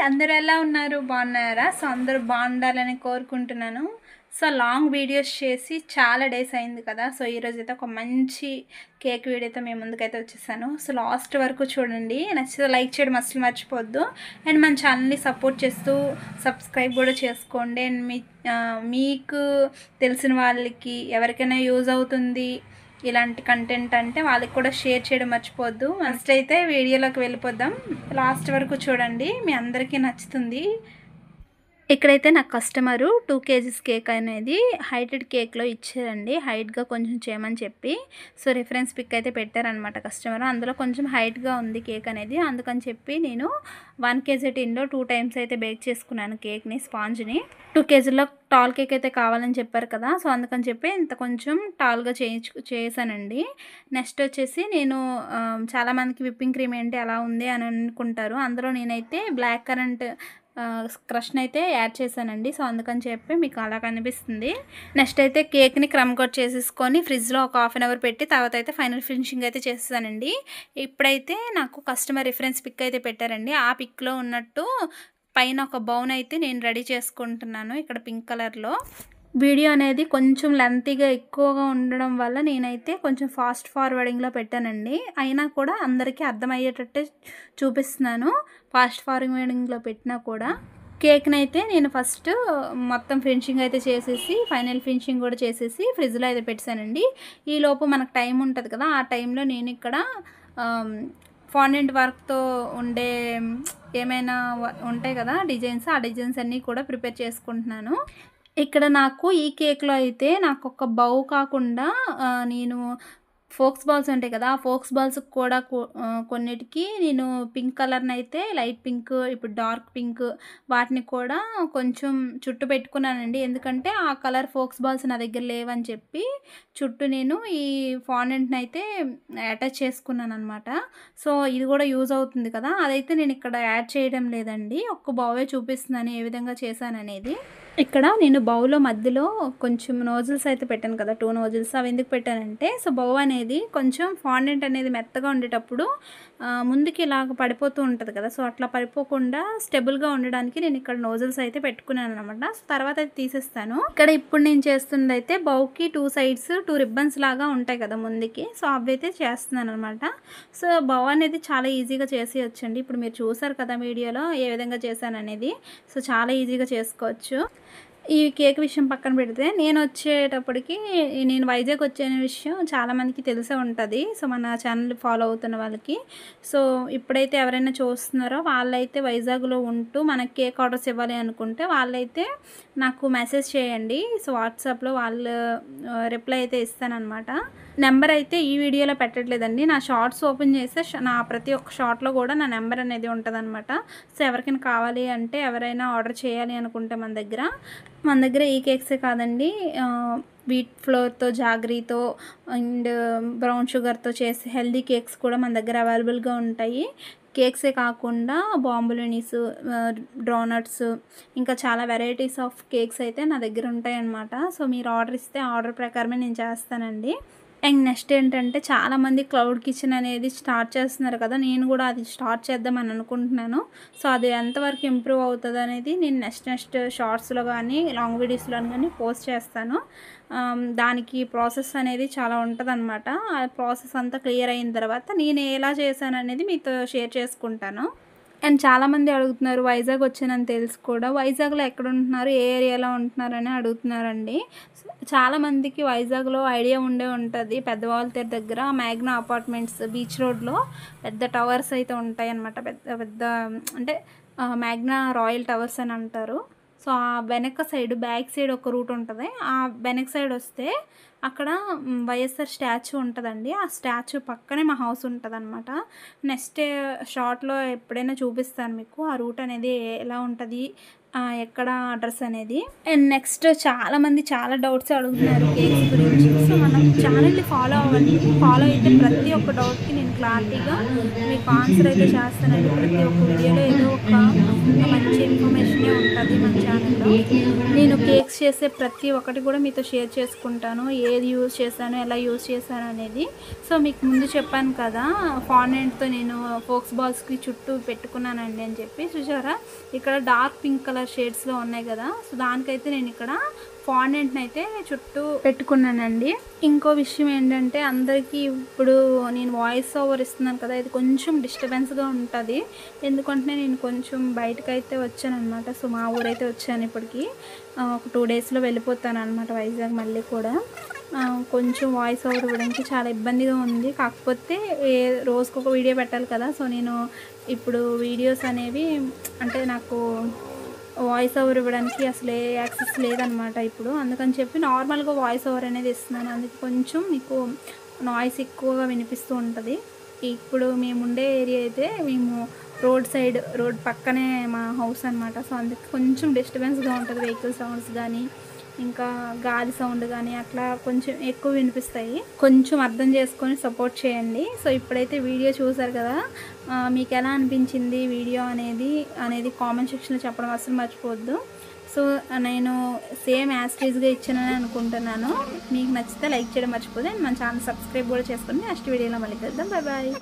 అందరూ ఎలా ఉన్నారు? బాగున్నారా? సో అందరూ బాగుండాలని కోరుకుంటున్నాను. సో లాంగ్ వీడియోస్ చేసి చాలా డేస్ అయింది కదా. సో ఈరోజు అయితే ఒక మంచి కేక్ వీడియోతో మేము ముందుకైతే వచ్చేసాను. సో లాస్ట్ వరకు చూడండి, నచ్చితే లైక్ చేయడం అసలు మర్చిపోవద్దు. అండ్ మన ఛానల్ని సపోర్ట్ చేస్తూ సబ్స్క్రైబ్ కూడా చేసుకోండి. అండ్ మీకు తెలిసిన వాళ్ళకి ఎవరికైనా యూజ్ అవుతుంది ఇలాంటి కంటెంట్ అంటే వాళ్ళకి కూడా షేర్ చేయడం మర్చిపోవద్దు. ఫస్ట్ అయితే వీడియోలోకి వెళ్ళిపోదాం. లాస్ట్ వరకు చూడండి, మీ అందరికీ నచ్చుతుంది. ఇక్కడైతే నాకు కస్టమరు 2 kgs కేక్ అనేది హైటెడ్ కేక్లో ఇచ్చారండి, హైట్గా కొంచెం చేయమని చెప్పి. సో రిఫరెన్స్ పిక్ అయితే పెట్టారనమాట కస్టమర్. అందులో కొంచెం హైట్గా ఉంది కేక్ అనేది, అందుకని చెప్పి నేను 1 kg టిన్లో 2 times అయితే బేక్ చేసుకున్నాను కేక్ని, స్పాంజ్ని. 2 kgలో టాల్ కేక్ అయితే కావాలని చెప్పారు కదా, సో అందుకని చెప్పి ఇంత కొంచెం టాల్గా చేశానండి. నెక్స్ట్ వచ్చేసి నేను చాలామందికి విప్పింగ్ క్రీమ్ ఏంటి అలా ఉంది అని అనుకుంటారు. అందులో నేనైతే బ్లాక్ కరెంట్ క్రష్ని అయితే యాడ్ చేశానండి. సో అందుకని చెప్పి మీకు అలా కనిపిస్తుంది. నెక్స్ట్ అయితే కేక్ని క్రమ్ కోట్ చేసేసుకొని ఫ్రిడ్జ్లో ఒక 1/2 hour పెట్టి తర్వాత అయితే ఫైనల్ ఫినిషింగ్ అయితే చేస్తానండి. ఇప్పుడైతే నాకు కస్టమర్ రిఫరెన్స్ పిక్ అయితే పెట్టారండి. ఆ పిక్లో ఉన్నట్టు పైన ఒక బౌన్ అయితే నేను రెడీ చేసుకుంటున్నాను ఇక్కడ పింక్ కలర్లో. వీడియో అనేది కొంచెం లెంతీగా ఎక్కువగా ఉండడం వల్ల నేనైతే కొంచెం ఫాస్ట్ ఫార్వర్డింగ్లో పెట్టానండి. అయినా కూడా అందరికీ అర్థమయ్యేటట్టే చూపిస్తున్నాను. ఫాస్ట్ ఫార్వర్డింగ్లో పెట్టినా కూడా కేక్ని అయితే నేను ఫస్ట్ మొత్తం ఫినిషింగ్ అయితే చేసేసి ఫైనల్ ఫినిషింగ్ కూడా చేసేసి ఫ్రిడ్జ్లో అయితే పెట్టానండి. ఈలోపు మనకు టైం ఉంటుంది కదా, ఆ టైంలో నేను ఇక్కడ ఫాండెంట్ వర్క్తో ఉండే ఏమైనా ఉంటాయి కదా డిజైన్స్, ఆ డిజైన్స్ అన్నీ కూడా ప్రిపేర్ చేసుకుంటున్నాను. ఇక్కడ నాకు ఈ కేక్లో అయితే నాకు ఒక బౌ కాకుండా నేను ఫోక్స్ బాల్స్ ఉంటాయి కదా, ఆ ఫోక్స్ బాల్స్ కూడా కొన్నిటికి నేను పింక్ కలర్ని అయితే లైట్ పింక్, ఇప్పుడు డార్క్ పింక్ వాటిని కూడా కొంచెం చుట్టూ పెట్టుకున్నానండి. ఎందుకంటే ఆ కలర్ ఫోక్స్ బాల్స్ నా దగ్గర లేవని చెప్పి చుట్టూ నేను ఈ ఫాండెంట్ని అయితే అటాచ్ చేసుకున్నాను అనమాట. సో ఇది కూడా యూజ్ అవుతుంది కదా, అదైతే నేను ఇక్కడ యాడ్ చేయడం లేదండి. ఒక్క బౌవే చూపిస్తున్నాను ఏ విధంగా చేశాను అనేది. ఇక్కడ నేను బౌలో మధ్యలో కొంచెం నోజిల్స్ అయితే పెట్టాను కదా, 2 నోజిల్స్. అవి ఎందుకు పెట్టానంటే, సో బౌ అనేది కొంచెం ఫాండెంట్ అనేది మెత్తగా ఉండేటప్పుడు ముందుకి ఇలాగ పడిపోతూ ఉంటుంది కదా, సో అట్లా పడిపోకుండా స్టెబుల్గా ఉండడానికి నేను ఇక్కడ నోజిల్స్ అయితే పెట్టుకున్నాను అనమాట. సో తర్వాత అయితే తీసేస్తాను. ఇక్కడ ఇప్పుడు నేను చేస్తుంది అయితే బౌకి 2 sides 2 ribbons లాగా ఉంటాయి కదా ముందుకి, సో అవి అయితే చేస్తున్నాను అనమాట. సో బౌ అనేది చాలా ఈజీగా చేసేయచ్చండి. ఇప్పుడు మీరు చూసారు కదా వీడియోలో ఏ విధంగా చేశాను అనేది. సో చాలా ఈజీగా చేసుకోవచ్చు. ఈ కేక్ విషయం పక్కన పెడితే నేను వచ్చేటప్పటికి నేను వైజాగ్ వచ్చే విషయం చాలామందికి తెలిసే ఉంటుంది, సో మన ఛానల్ ఫాలో అవుతున్న వాళ్ళకి. సో ఇప్పుడైతే ఎవరైనా చూస్తున్నారో వాళ్ళైతే వైజాగ్లో ఉంటూ మనకి కేక్ ఆర్డర్స్ ఇవ్వాలి అనుకుంటే వాళ్ళైతే నాకు మెసేజ్ చేయండి. సో వాట్సాప్లో వాళ్ళు రిప్లై అయితే ఇస్తానన్నమాట. నెంబర్ అయితే ఈ వీడియోలో పెట్టట్లేదండి, నా షార్ట్స్ ఓపెన్ చేస్తే నా ప్రతి ఒక్క షార్ట్లో కూడా నా నెంబర్ అనేది ఉంటుంది అనమాట. సో ఎవరికైనా కావాలి అంటే ఎవరైనా ఆర్డర్ చేయాలి అనుకుంటే మన దగ్గర ఈ కేక్సే కాదండి, వీట్ ఫ్లోర్తో, జాగ్రీతో అండ్ బ్రౌన్ షుగర్తో చేసే హెల్దీ కేక్స్ కూడా మన దగ్గర అవైలబుల్గా ఉంటాయి. కేక్సే కాకుండా బాంబులినీస్, డోనట్స్, ఇంకా చాలా వెరైటీస్ ఆఫ్ కేక్స్ అయితే నా దగ్గర ఉంటాయి అన్నమాట. సో మీరు ఆర్డర్ ఇస్తే ఆర్డర్ ప్రకారమే నేను చేస్తానండి. అండ్ నెక్స్ట్ ఏంటంటే చాలామంది క్లౌడ్ కిచెన్ అనేది స్టార్ట్ చేస్తున్నారు కదా, నేను కూడా అది స్టార్ట్ చేద్దామని అనుకుంటున్నాను. సో అది ఎంతవరకు ఇంప్రూవ్ అవుతుంది అనేది నేను నెక్స్ట్ షార్ట్స్లో కానీ లాంగ్ వీడియోస్లో కానీ పోస్ట్ చేస్తాను. దానికి ప్రాసెస్ అనేది చాలా ఉంటుంది అనమాట. ఆ ప్రాసెస్ అంతా క్లియర్ అయిన తర్వాత నేను ఎలా చేశాను అనేది మీతో షేర్ చేసుకుంటాను. అండ్ చాలామంది అడుగుతున్నారు వైజాగ్ వచ్చానని తెలుసు కూడా, వైజాగ్లో ఎక్కడ ఉంటున్నారు, ఏ ఏరియాలో ఉంటున్నారని అడుగుతున్నారండి. చాలామందికి వైజాగ్లో ఐడియా ఉంటుంది, పెద్దవాళ్ళ దగ్గర మ్యాగ్నా అపార్ట్మెంట్స్ బీచ్ రోడ్లో పెద్ద టవర్స్ అయితే ఉంటాయి అన్నమాట. పెద్ద అంటే మ్యాగ్నా రాయల్ టవర్స్ అని అంటారు. సో ఆ వెనక సైడ్ బ్యాక్ సైడ్ ఒక రూట్ ఉంటుంది, ఆ వెనక సైడ్ వస్తే అక్కడ వైఎస్ఆర్ స్టాచ్యూ ఉంటుందండి. ఆ స్టాచ్యూ పక్కనే మా హౌస్ ఉంటుంది అనమాట. నెక్స్ట్ షార్ట్లో ఎప్పుడైనా చూపిస్తాను మీకు ఆ రూట్ అనేది ఎలా ఉంటుంది, ఎక్కడ అడ్రస్ అనేది. అండ్ నెక్స్ట్ చాలామంది చాలా డౌట్స్ అడుగుతున్నారు కేక్స్ గురించి. సో మనం ఛానల్ని ఫాలో అవ్వండి, ఫాలో అయితే ప్రతి ఒక్క డౌట్కి నేను క్లారిటీగా మీకు ఆన్సర్ అయితే చేస్తానండి. ప్రతి ఒక్క వీడియోలో ఏదో ఒక మంచి ఇన్ఫర్మేషనే ఉంటుంది మన ఛానల్లో. నేను కేక్స్ చేసే ప్రతి ఒక్కటి కూడా మీతో షేర్ చేసుకుంటాను. ఏది యూజ్ చేశాను, ఎలా యూజ్ చేశాను అనేది. సో మీకు ముందు చెప్పాను కదా, ఫాండెంట్తో నేను ఫోక్స్ బాల్స్కి చుట్టూ పెట్టుకున్నానండి అని చెప్పి. చూసారా ఇక్కడ డార్క్ పింక్ కలర్ షేడ్స్లో ఉన్నాయి కదా, సో దానికైతే నేను ఇక్కడ ఫాండెంట్ని అయితే చుట్టూ పెట్టుకున్నానండి. ఇంకో విషయం ఏంటంటే, అందరికీ ఇప్పుడు నేను వాయిస్ ఓవర్ ఇస్తున్నాను కదా, ఇది కొంచెం డిస్టర్బెన్స్గా ఉంటుంది. ఎందుకంటే నేను కొంచెం బయటకైతే వచ్చాను అనమాట. సో మా ఊరైతే వచ్చాను, ఇప్పటికి ఒక 2 డేస్లో వెళ్ళిపోతాను అనమాట వైజాగ్ మళ్ళీ కూడా. కొంచెం వాయిస్ ఓవర్ ఇవ్వడానికి చాలా ఇబ్బందిగా ఉంది. కాకపోతే రోజుకొక వీడియో పెట్టాలి కదా, సో నేను ఇప్పుడు వీడియోస్ అనేవి అంటే నాకు వాయిస్ ఓవర్ ఇవ్వడానికి అసలు ఏ యాక్సెస్ లేదనమాట ఇప్పుడు. అందుకని చెప్పి నార్మల్గా వాయిస్ ఓవర్ అనేది ఇస్తున్నాను. అందుకే కొంచెం మీకు నాయిస్ ఎక్కువగా వినిపిస్తూ ఉంటుంది. ఇప్పుడు మేము ఉండే ఏరియా అయితే మేము రోడ్ పక్కనే మా హౌస్ అనమాట. సో అందుకే కొంచెం డిస్టర్బెన్స్గా ఉంటుంది. వెహికల్ సౌండ్స్ కానీ ఇంకా గాలి సౌండ్ కానీ అట్లా కొంచెం ఎక్కువ వినిపిస్తాయి. కొంచెం అర్థం చేసుకొని సపోర్ట్ చేయండి. సో ఇప్పుడైతే వీడియో చూసారు కదా, మీకు ఎలా అనిపించింది వీడియో అనేది కామెంట్ సెక్షన్లో చెప్పడం అసలు మర్చిపోవద్దు. సో నేను సేమ్ యాస్టీజ్గా ఇచ్చానని అనుకుంటున్నాను. మీకు నచ్చితే లైక్ చేయడం మర్చిపోతే మన ఛానల్ సబ్స్క్రైబ్ కూడా చేసుకోండి. నెక్స్ట్ వీడియోలో మళ్ళీ కలుద్దాం. Bye bye.